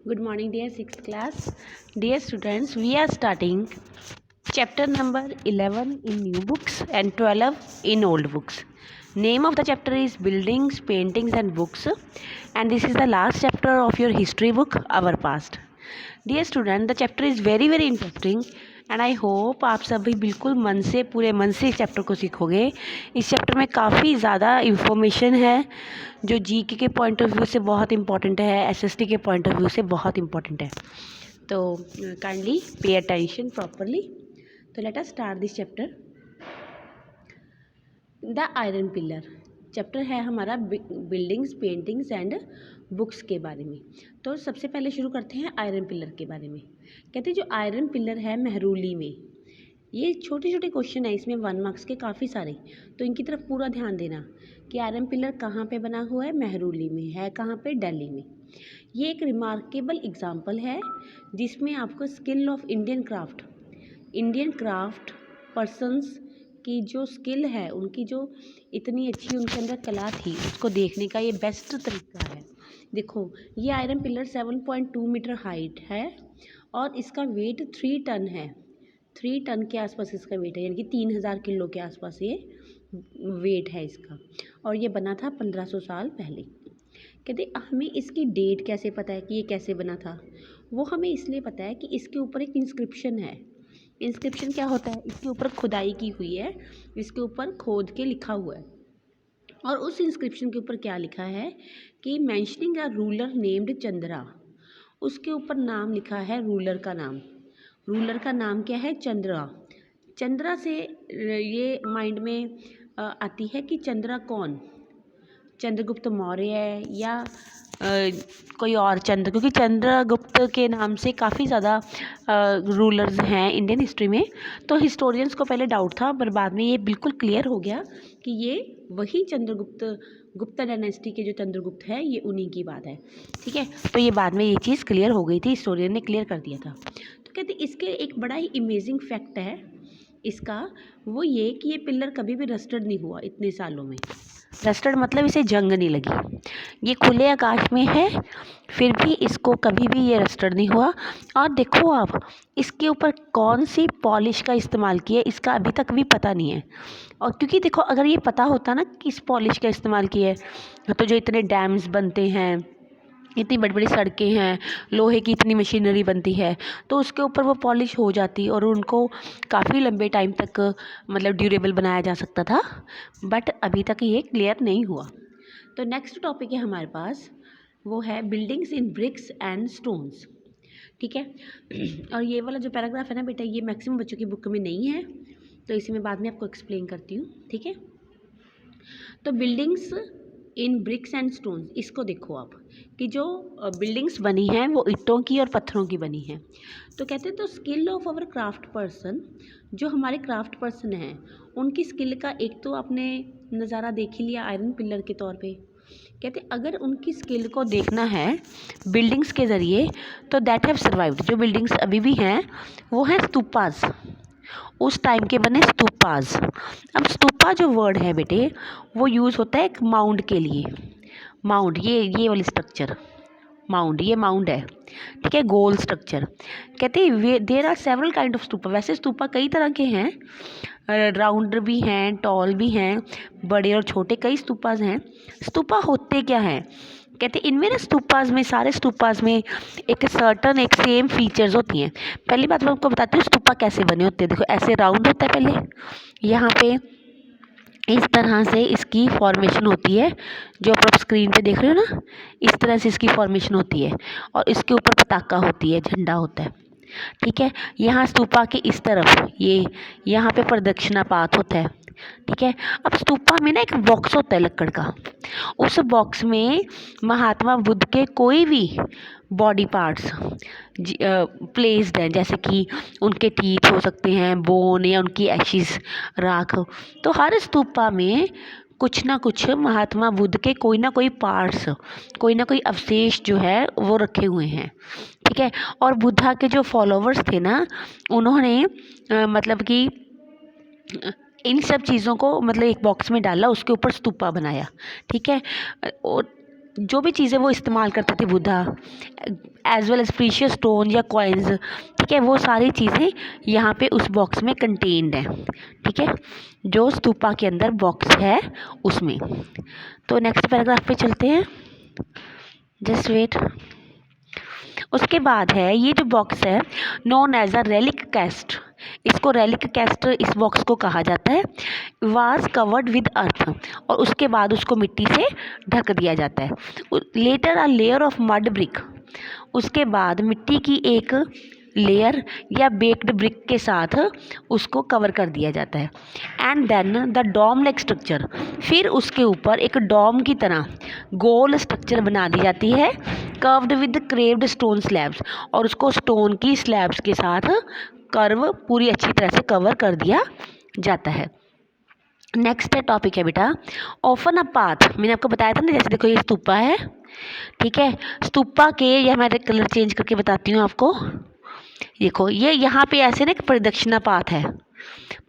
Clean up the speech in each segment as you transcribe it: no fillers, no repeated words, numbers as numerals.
Good morning, dear 6th class. Dear students, we are starting chapter number 11 in new books and 12 in old books. Name of the chapter is Buildings, Paintings and Books, and this is the last chapter of your history book, Our Past. Dear student, the chapter is very interesting and I hope आप सभी बिल्कुल मन से पूरे मन से इस chapter को सीखोगे। इस चैप्टर में काफ़ी ज़्यादा इन्फॉर्मेशन है जो जीके के पॉइंट ऑफ व्यू से बहुत इंपॉर्टेंट है, एसएसटी के पॉइंट ऑफ व्यू से बहुत इंपॉर्टेंट है। तो काइंडली पे अटेंशन प्रॉपरली। तो let us start this chapter. The iron pillar chapter है हमारा बिल्डिंग्स, पेंटिंग्स एंड बुक्स के बारे में। तो सबसे पहले शुरू करते हैं आयरन पिलर के बारे में। कहते हैं जो आयरन पिलर है मेहरौली में, ये छोटे छोटे क्वेश्चन है इसमें 1 मार्क्स के काफ़ी सारे, तो इनकी तरफ पूरा ध्यान देना कि आयरन पिलर कहाँ पे बना हुआ है, मेहरौली में है, कहाँ पे, दिल्ली में। ये एक रिमार्केबल एग्जाम्पल है जिसमें आपको skill of Indian craft persons की जो स्किल है, उनकी जो इतनी अच्छी उनके अंदर कला थी, उसको देखने का ये बेस्ट तरीका है। देखो ये आयरन पिलर 7.2 मीटर हाइट है और इसका वेट 3 टन है। 3 टन के आसपास इसका वेट है, यानी कि 3000 किलो के आसपास ये वेट है इसका, और ये बना था 1500 साल पहले। कहते हमें इसकी डेट कैसे पता है कि ये कैसे बना था? वो हमें इसलिए पता है कि इसके ऊपर एक इंस्क्रिप्शन है। इंस्क्रिप्शन क्या होता है? इसके ऊपर खुदाई की हुई है, इसके ऊपर खोद के लिखा हुआ है, और उस इंस्क्रिप्शन के ऊपर क्या लिखा है कि mentioning a ruler named Chandra. उसके ऊपर नाम लिखा है, रूलर का नाम क्या है? चंद्रा। चंद्रा से ये माइंड में आती है कि चंद्रा कौन, चंद्रगुप्त मौर्य है या कोई और चंद्र, क्योंकि चंद्रगुप्त के नाम से काफ़ी ज़्यादा रूलर्स हैं इंडियन हिस्ट्री में। तो हिस्टोरियंस को पहले डाउट था, पर बाद में ये बिल्कुल क्लियर हो गया कि ये वही गुप्ता डायनेस्टी के जो चंद्रगुप्त है, ये उन्हीं की बात है। ठीक है, तो ये बाद में ये चीज़ क्लियर हो गई थी, हिस्टोरियन ने क्लियर कर दिया था। तो कहते इसके एक बड़ा ही इमेजिंग फैक्ट है इसका, वो ये कि ये पिलर कभी भी रस्टेड नहीं हुआ इतने सालों में। रस्टेड मतलब इसे जंग नहीं लगी, ये खुले आकाश में है फिर भी इसको कभी भी ये रस्टेड नहीं हुआ। और देखो आप इसके ऊपर कौन सी पॉलिश का इस्तेमाल किया इसका अभी तक भी पता नहीं है। और क्योंकि देखो अगर ये पता होता ना किस पॉलिश का इस्तेमाल किया है, तो जो इतने डैम्स बनते हैं, इतनी बड़ी बड़ी सड़कें हैं, लोहे की इतनी मशीनरी बनती है, तो उसके ऊपर वो पॉलिश हो जाती और उनको काफ़ी लंबे टाइम तक मतलब ड्यूरेबल बनाया जा सकता था, बट अभी तक ये क्लियर नहीं हुआ। तो नेक्स्ट टॉपिक है हमारे पास, वो है buildings in bricks and stones. ठीक है, और ये वाला जो पैराग्राफ है ना बेटा, ये मैक्सिमम बच्चों की बुक में नहीं है, तो इसी में बाद में आपको एक्सप्लेन करती हूँ। ठीक है, तो buildings in bricks and stones, इसको देखो आप कि जो बिल्डिंग्स बनी हैं वो ईंटों की और पत्थरों की बनी हैं। तो कहते हैं तो skill of our craft person, जो हमारे क्राफ्ट पर्सन हैं उनकी स्किल का एक तो आपने नज़ारा देख ही लिया आयरन पिलर के तौर पे। कहते अगर उनकी स्किल को देखना है बिल्डिंग्स के ज़रिए, तो दैट हैव सर्वाइव्ड, जो बिल्डिंग्स अभी भी हैं वो हैं स्तूपास, उस टाइम के बने स्तूपास। अब स्तूपा जो वर्ड है बेटे, वो यूज़ होता है एक माउंड के लिए। माउंड ये वाली स्ट्रक्चर, माउंड, ये माउंड है, ठीक है, गोल स्ट्रक्चर। कहते हैं there are several kind of stupa. वैसे स्तूपा कई तरह के हैं, राउंड भी हैं, टॉल भी हैं, बड़े और छोटे कई स्तूपाज हैं। स्तूपा होते क्या हैं? कहते हैं इनमें ना स्तूपाज में, सारे स्तूपाज में एक सर्टन एक सेम फीचर्स होती हैं। पहली बात मैं आपको बताती हूँ स्तूपा कैसे बने होते हैं। देखो ऐसे राउंड होता है, पहले यहाँ पे इस तरह से इसकी फॉर्मेशन होती है, जो आप स्क्रीन पे देख रहे हो ना, इस तरह से इसकी फॉर्मेशन होती है, और इसके ऊपर पताका होती है, झंडा होता है। ठीक है, यहाँ स्तूपा के इस तरफ ये यहाँ पे प्रदक्षिणापात होता है। ठीक है, अब स्तूपा में ना एक बॉक्स होता है लकड़ का, उस बॉक्स में महात्मा बुद्ध के कोई भी बॉडी पार्ट्स प्लेस्ड हैं, जैसे कि उनके टीथ हो सकते हैं, बोन, या उनकी एशिज, राख। तो हर स्तूपा में कुछ ना कुछ महात्मा बुद्ध के कोई ना कोई पार्ट्स, कोई ना कोई अवशेष जो है वो रखे हुए हैं। ठीक है, और बुद्धा के जो फॉलोवर्स थे ना, उन्होंने मतलब कि इन सब चीज़ों को मतलब एक बॉक्स में डाला, उसके ऊपर स्तूपा बनाया। ठीक है, और जो भी चीज़ें वो इस्तेमाल करते थे Buddha, as well as precious stone या कॉइन्स, ठीक है, वो सारी चीज़ें यहाँ पे उस बॉक्स में कंटेन्ड है, ठीक है, जो स्तूपा के अंदर बॉक्स है उसमें। तो नेक्स्ट पैराग्राफ पे चलते हैं, जस्ट वेट। उसके बाद है ये जो बॉक्स है known as a relic cast, इसको रेलिक कैस्ट इस बॉक्स को कहा जाता है। वाज कवर्ड विद अर्थ, और उसके बाद उसको मिट्टी से ढक दिया जाता है। Later a layer of mud brick, उसके बाद मिट्टी की एक लेयर या बेक्ड ब्रिक के साथ उसको कवर कर दिया जाता है। And then the dome like structure, फिर उसके ऊपर एक डॉम की तरह गोल स्ट्रक्चर बना दी जाती है, curved with craved stone slabs, और उसको स्टोन की स्लैब्स के साथ कर्व पूरी अच्छी तरह से कवर कर दिया जाता है। नेक्स्ट टॉपिक है बेटा ऑफन अ पाथ। मैंने आपको बताया था ना, जैसे देखो ये स्तूपा है, ठीक है, स्तूपा के, ये मैं कलर चेंज करके बताती हूँ आपको। देखो ये यहाँ पे ऐसे ना एक परिदक्षिणा पाथ है,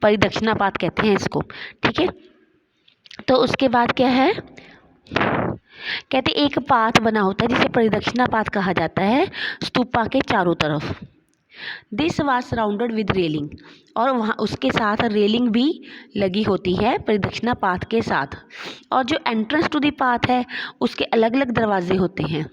परिदक्षिणा पाथ कहते हैं इसको, ठीक है। तो उसके बाद क्या है, कहते एक पाथ बना होता है जिसे परिदक्षिणा पाथ कहा जाता है स्तूपा के चारों तरफ। This was surrounded with railing, और वहाँ उसके साथ रेलिंग भी लगी होती है परिदक्षिणा पाथ के साथ। और जो एंट्रेंस टू द पाथ है उसके अलग अलग दरवाजे होते हैं,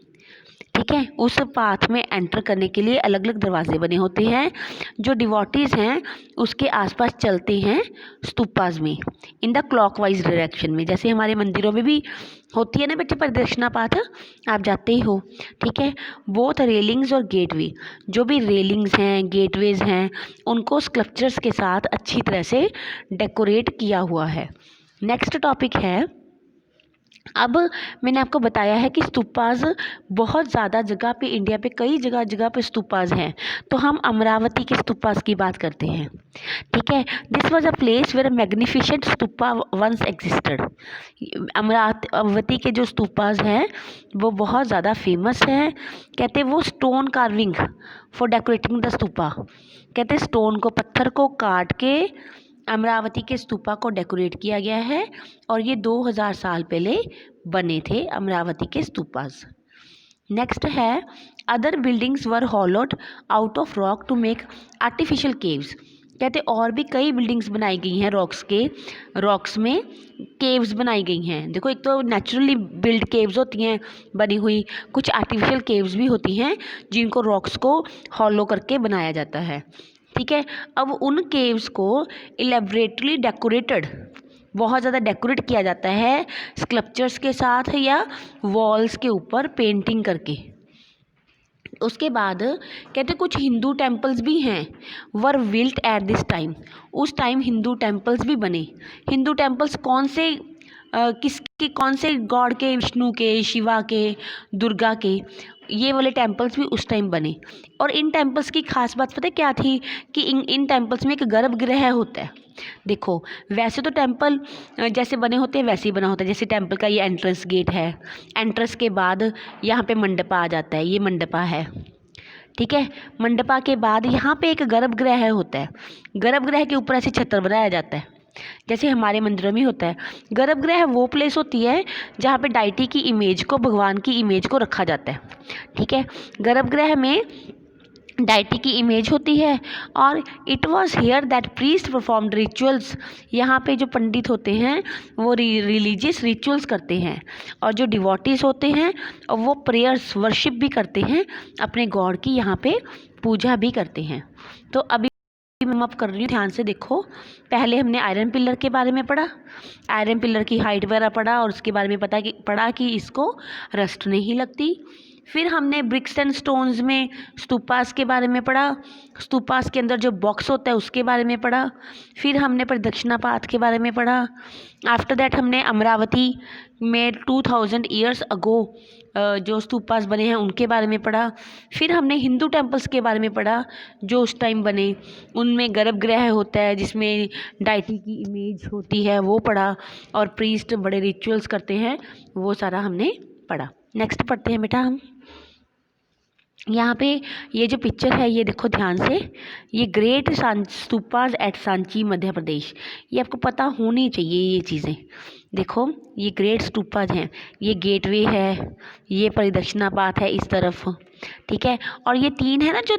ठीक है, उस पाथ में एंटर करने के लिए अलग अलग दरवाजे बने होते हैं। जो डिवोटीज़ हैं उसके आसपास चलते हैं स्तूपाज में इन द क्लॉकवाइज डायरेक्शन में, जैसे हमारे मंदिरों में भी होती है ना बच्चे परिदक्षिणा पाथ, आप जाते ही हो, ठीक है। बोथ रेलिंग्स और गेटवे, जो भी रेलिंग्स हैं गेटवेज हैं उनको स्कल्पचर्स के साथ अच्छी तरह से डेकोरेट किया हुआ है। नेक्स्ट टॉपिक है, अब मैंने आपको बताया है कि स्तूपाज बहुत ज़्यादा जगह पे, इंडिया पे कई जगह जगह पे स्तूपाज हैं, तो हम अमरावती के स्तूपाज की बात करते हैं, ठीक है। This was a place where magnificent stupa once existed. Amaravati के जो स्तूपाज हैं वो बहुत ज़्यादा फेमस हैं। कहते हैं वो stone carving for decorating the stupa, कहते हैं स्टोन को, पत्थर को काट के अमरावती के स्तूपा को डेकोरेट किया गया है, और ये 2000 साल पहले बने थे अमरावती के स्तूपास। नेक्स्ट है other buildings were hollowed out of rock to make artificial caves. कहते और भी कई बिल्डिंग्स बनाई गई हैं रॉक्स में केव्स बनाई गई हैं। देखो एक तो नेचुरली बिल्ड केव्स होती हैं बनी हुई, कुछ आर्टिफिशियल केव्स भी होती हैं जिनको रॉक्स को हॉलो करके बनाया जाता है, ठीक है। अब उन केव्स को इलेबरेटली डेकोरेटेड, बहुत ज़्यादा डेकोरेट किया जाता है स्कल्पचर्स के साथ या वॉल्स के ऊपर पेंटिंग करके। उसके बाद कहते कुछ हिंदू टेम्पल्स भी हैं were built at this time, उस टाइम हिंदू टेम्पल्स भी बने। हिंदू टेम्पल्स कौन से किसके, कौन से गॉड के, विष्णु के, शिवा के, दुर्गा के, ये वाले टेम्पल्स भी उस टाइम बने। और इन टेम्पल्स की खास बात पता है क्या थी कि इन टेम्पल्स में एक गर्भगृह होता है। देखो वैसे तो टेम्पल जैसे बने होते हैं वैसे ही बना होता है, जैसे टेम्पल का ये एंट्रेंस गेट है, एंट्रेंस के बाद यहाँ पे मंडपा आ जाता है, ये मंडपा है, ठीक है। मंडपा के बाद यहाँ पे एक गर्भगृह होता है, गर्भगृह के ऊपर ऐसे छत्र बनाया जाता है जैसे हमारे मंदिरों में होता है। गर्भगृह वो प्लेस होती है जहाँ पे डाइटी की इमेज को, भगवान की इमेज को रखा जाता है, ठीक है। गर्भगृह में डाइटी की इमेज होती है, और it was here that priest performed rituals, यहाँ पे जो पंडित होते हैं वो रिलीजियस रिचुअल्स करते हैं, और जो डिवोटीज होते हैं और वो प्रेयर्स वर्शिप भी करते हैं अपने गॉड की, यहाँ पे पूजा भी करते हैं। तो अभी मैं अब कर रही हूँ, ध्यान से देखो। पहले हमने आयरन पिलर के बारे में पढ़ा, आयरन पिलर की हाइट वगैरह पढ़ा, और उसके बारे में पढ़ा कि इसको रस्ट नहीं लगती। फिर हमने ब्रिक्स एंड स्टोन्स में स्तूपास के बारे में पढ़ा, स्तूपास के अंदर जो बॉक्स होता है उसके बारे में पढ़ा। फिर हमने प्रदक्षिणा पाथ के बारे में पढ़ा। आफ्टर दैट हमने अमरावती में 2000 ईयर्स अगो जो स्तूपास बने हैं उनके बारे में पढ़ा। फिर हमने हिंदू टेम्पल्स के बारे में पढ़ा जो उस टाइम बने, उनमें गर्भगृह होता है जिसमें डाइटी की इमेज होती है वो पढ़ा, और प्रीस्ट बड़े रिचुअल्स करते हैं, वो सारा हमने पढ़ा। नेक्स्ट पढ़ते हैं बेटा हम। यहाँ पे ये जो पिक्चर है ये देखो ध्यान से, ये great stupas eight Sanchi Madhya Pradesh, ये आपको पता होनी चाहिए ये चीज़ें। देखो ये ग्रेट स्तूपाज हैं, ये गेटवे है, ये परिदक्षिणा पाथ है इस तरफ, ठीक है। और ये तीन है ना, जो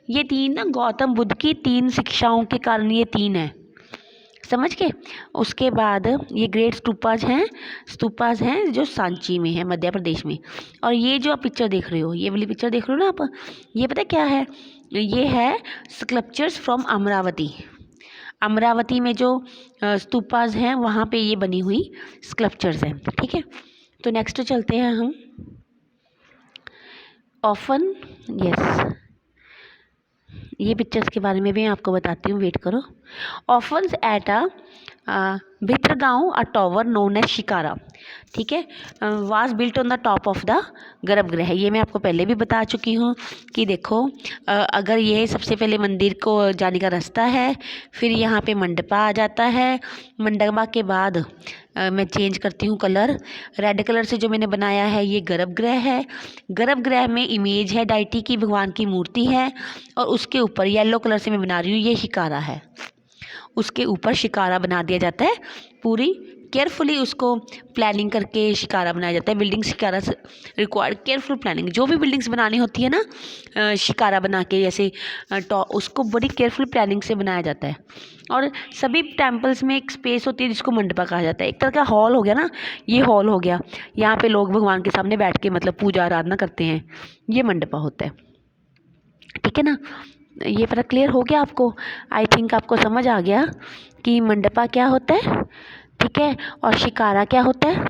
ये तीन ना गौतम बुद्ध की 3 शिक्षाओं के कारण ये 3 है, समझ के। उसके बाद ये ग्रेट स्तूपाज हैं जो सांची में है, मध्य प्रदेश में। और ये जो आप पिक्चर देख रहे हो, ये वाली पिक्चर देख रहे हो ना आप, ये पता क्या है, ये है स्कल्पचर्स फ्रॉम अमरावती में जो स्तूपाज हैं वहाँ पे ये बनी हुई स्कल्पचर्स हैं, ठीक है। तो नेक्स्ट चलते हैं हम। ऑफन, यस, ये पिक्चर्स के बारे में भी आपको बताती हूँ, वेट करो। ऑफन एट भित्रगांव अ टॉवर नोन एज शिकारा, ठीक है, was built on the top of the गर्भगृह। ये मैं आपको पहले भी बता चुकी हूँ कि देखो अगर ये सबसे पहले मंदिर को जाने का रास्ता है, फिर यहाँ पे मंडपा आ जाता है, मंडपा के बाद मैं चेंज करती हूँ कलर, रेड कलर से जो मैंने बनाया है ये गर्भगृह है। गर्भगृह में इमेज है डायटी की, भगवान की मूर्ति है, और उसके ऊपर येलो कलर से मैं बना रही हूँ ये शिकारा है, उसके ऊपर शिकारा बना दिया जाता है। पूरी केयरफुली उसको प्लानिंग करके शिकारा बनाया जाता है। Building shikara required careful planning. जो भी बिल्डिंग्स बनानी होती है ना शिकारा बना के, जैसे उसको बड़ी केयरफुल प्लानिंग से बनाया जाता है। और सभी टेम्पल्स में एक स्पेस होती है जिसको मंडपा कहा जाता है। एक तरह का हॉल हो गया ना, ये हॉल हो गया, यहाँ पे लोग भगवान के सामने बैठ के मतलब पूजा आराधना करते हैं, ये मंडपा होता है, ठीक है ना। ये पता क्लियर हो गया आपको? आई थिंक आपको समझ आ गया कि मंडपा क्या होता है, ठीक है, और शिकारा क्या होता है।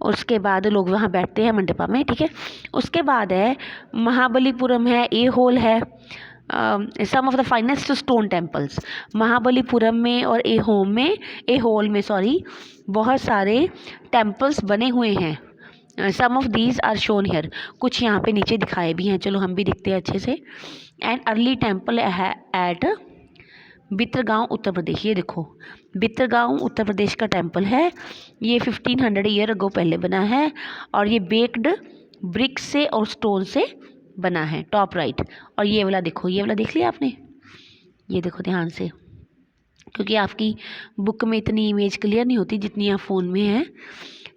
उसके बाद लोग वहाँ बैठते हैं मंडपा में, ठीक है। उसके बाद है महाबलीपुरम है, ए होल है, some of the finest stone temples. Mahabalipuram में और ए होल में बहुत सारे टेम्पल्स बने हुए हैं। Some of these are shown here, कुछ यहाँ पे नीचे दिखाए भी हैं, चलो हम भी दिखते हैं अच्छे से। एंड अर्ली टेम्पल है एट बित्रगांव उत्तर प्रदेश। ये देखो बित्रगांव उत्तर प्रदेश का टेम्पल है, ये 1500 ईयर अगो पहले बना है, और ये बेक्ड ब्रिक से और स्टोन से बना है, टॉप राइट। और ये वाला देखो, ये वाला देख लिया आपने, ये देखो ध्यान से, क्योंकि आपकी बुक में इतनी इमेज क्लियर नहीं होती जितनी आप फ़ोन में है।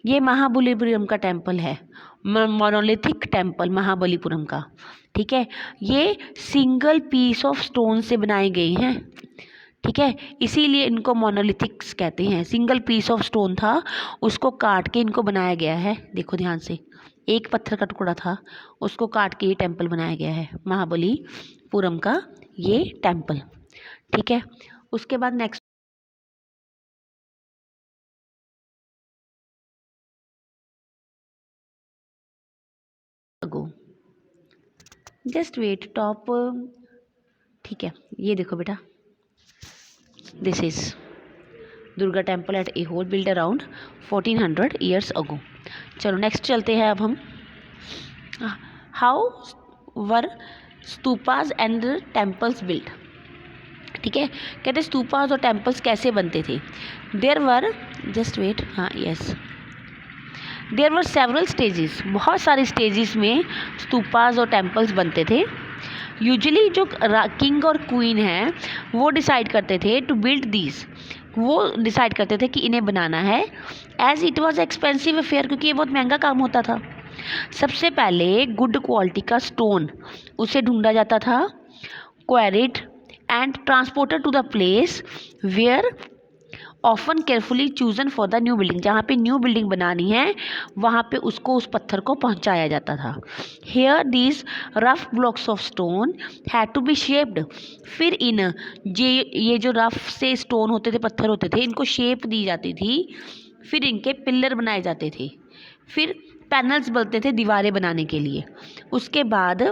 ये महाबलीपुरम का टेम्पल है, मोनोलिथिक टेम्पल महाबलीपुरम का, ठीक है। ये सिंगल पीस ऑफ स्टोन से बनाए गए हैं, ठीक है, इसीलिए इनको मोनोलिथिक्स कहते हैं। सिंगल पीस ऑफ स्टोन था, उसको काट के इनको बनाया गया है। देखो ध्यान से, एक पत्थर का टुकड़ा था, उसको काट के ये टेम्पल बनाया गया है, महाबलीपुरम का ये टेम्पल, ठीक है। उसके बाद next go, just wait top, ठीक है। ये देखो बेटा, this is Durga temple at a whole build around 1400 years ago. चलो नेक्स्ट चलते हैं अब हम। How were stupas and temples built, ठीक है। कहते स्तूपाज और टेम्पल्स कैसे बनते थे। देयर वर, जस्ट वेट, हाँ yes, there were several stages, बहुत सारे स्टेजेस में स्तूपाज और टेम्पल्स बनते थे। यूजुअली जो किंग और क्वीन है वो डिसाइड करते थे टू बिल्ड दीज, वो डिसाइड करते थे कि इन्हें बनाना है, as it was expensive affair, क्योंकि ये बहुत महंगा काम होता था। सबसे पहले गुड क्वालिटी का स्टोन उसे ढूंढा जाता था, quarried and transported to the place where often carefully chosen for the new building, जहाँ पे न्यू बिल्डिंग बनानी है वहाँ पे उसको उस पत्थर को पहुँचाया जाता था। Here these rough blocks of stone had to be shaped, फिर ये जो रफ से स्टोन होते थे, पत्थर होते थे, इनको शेप दी जाती थी, फिर इनके पिलर बनाए जाते थे, फिर पैनल्स बनते थे दीवारें बनाने के लिए। उसके बाद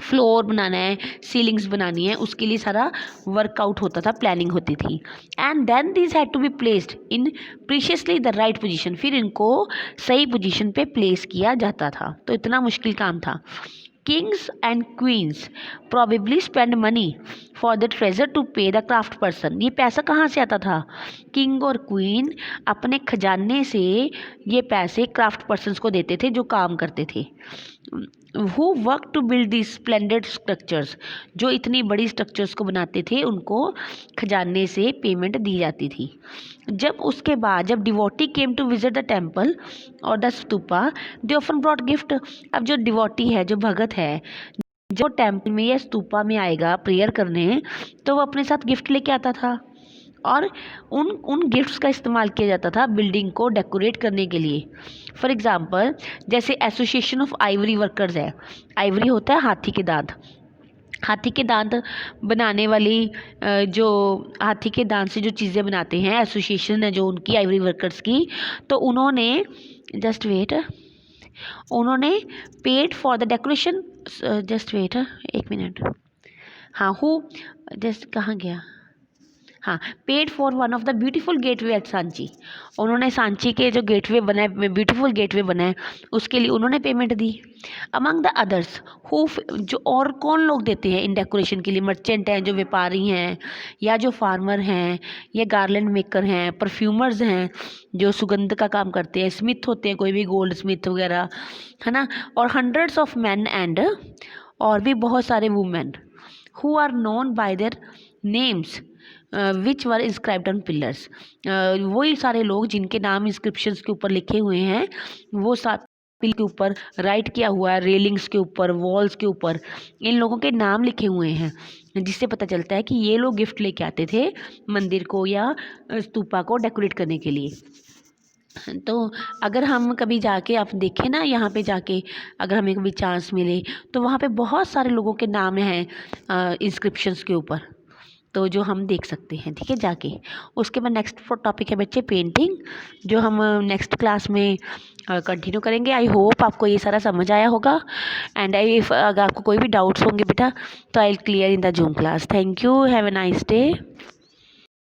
फ्लोर बनाना है, सीलिंग्स बनानी है, उसके लिए सारा वर्कआउट होता था, प्लानिंग होती थी। And then this had to be placed in precisely the right position, फिर इनको सही पोजीशन पे प्लेस किया जाता था। तो इतना मुश्किल काम था। Kings and queens probably spend money for the treasure to pay the craft person, ये पैसा कहाँ से आता था। किंग और क्वीन अपने खजाने से ये पैसे क्राफ्ट पर्सन्स को देते थे जो काम करते थे। Who work to build the splendid structures, जो इतनी बड़ी स्ट्रक्चर्स को बनाते थे उनको खजाने से पेमेंट दी जाती थी। जब devotee came to visit the temple और the stupa they often brought gift. अब जो डिवोटी है, जो भगत है, जो टेम्पल में या स्तूपा में आएगा प्रेयर करने, तो वो अपने साथ गिफ्ट लेके आता था और उन गिफ्ट्स का इस्तेमाल किया जाता था बिल्डिंग को डेकोरेट करने के लिए। फॉर एग्ज़ाम्पल, जैसे एसोसिएशन ऑफ आइवरी वर्कर्स है। आइवरी होता है हाथी के दांत। हाथी के दांत बनाने वाली जो हाथी के दांत से जो चीज़ें बनाते हैं, एसोसिएशन है जो उनकी आइवरी वर्कर्स की, तो उन्होंने जस्ट वेट उन्होंने paid for the decoration. Just wait, एक मिनट। हाँ, हु जस्ट कहाँ गया? हाँ, paid for one of the beautiful gateway at Sanchi. उन्होंने सांची के जो गेटवे बनाए, ब्यूटीफुल गेटवे बनाए, उसके लिए उन्होंने payment the. Among the others who, जो और कौन लोग देते हैं इन डेकोरेशन के लिए? मर्चेंट हैं, जो व्यापारी हैं, या जो फार्मर हैं, या गार्लैंड मेकर हैं, परफ्यूमर्स हैं जो सुगंध का काम करते हैं, स्मिथ होते हैं, कोई भी गोल्ड स्मिथ वगैरह, है ना, और हंड्रेड्स ऑफ मैन एंड और भी बहुत सारे women who are known by their names which were inscribed on pillars. वही सारे लोग जिनके नाम इंस्क्रिप्शंस के ऊपर लिखे हुए हैं, वो पिल के ऊपर राइट किया हुआ है, रेलिंग्स के ऊपर, वॉल्स के ऊपर इन लोगों के नाम लिखे हुए हैं, जिससे पता चलता है कि ये लोग गिफ्ट लेके आते थे मंदिर को या स्तूपा को डेकोरेट करने के लिए। तो अगर हम कभी जाके आप देखें ना, यहाँ पे जाके अगर हमें कभी चांस मिले, तो वहाँ पे बहुत सारे लोगों के नाम हैं इंस्क्रिप्शंस के ऊपर, तो जो हम देख सकते हैं, ठीक है, जाके। उसके बाद नेक्स्ट टॉपिक है बच्चे पेंटिंग, जो हम नेक्स्ट क्लास में कंटिन्यू करेंगे। आई होप आपको ये सारा समझ आया होगा, एंड अगर आपको कोई भी डाउट्स होंगे बेटा, तो I will clear in the zoom class. Thank you, have a nice day.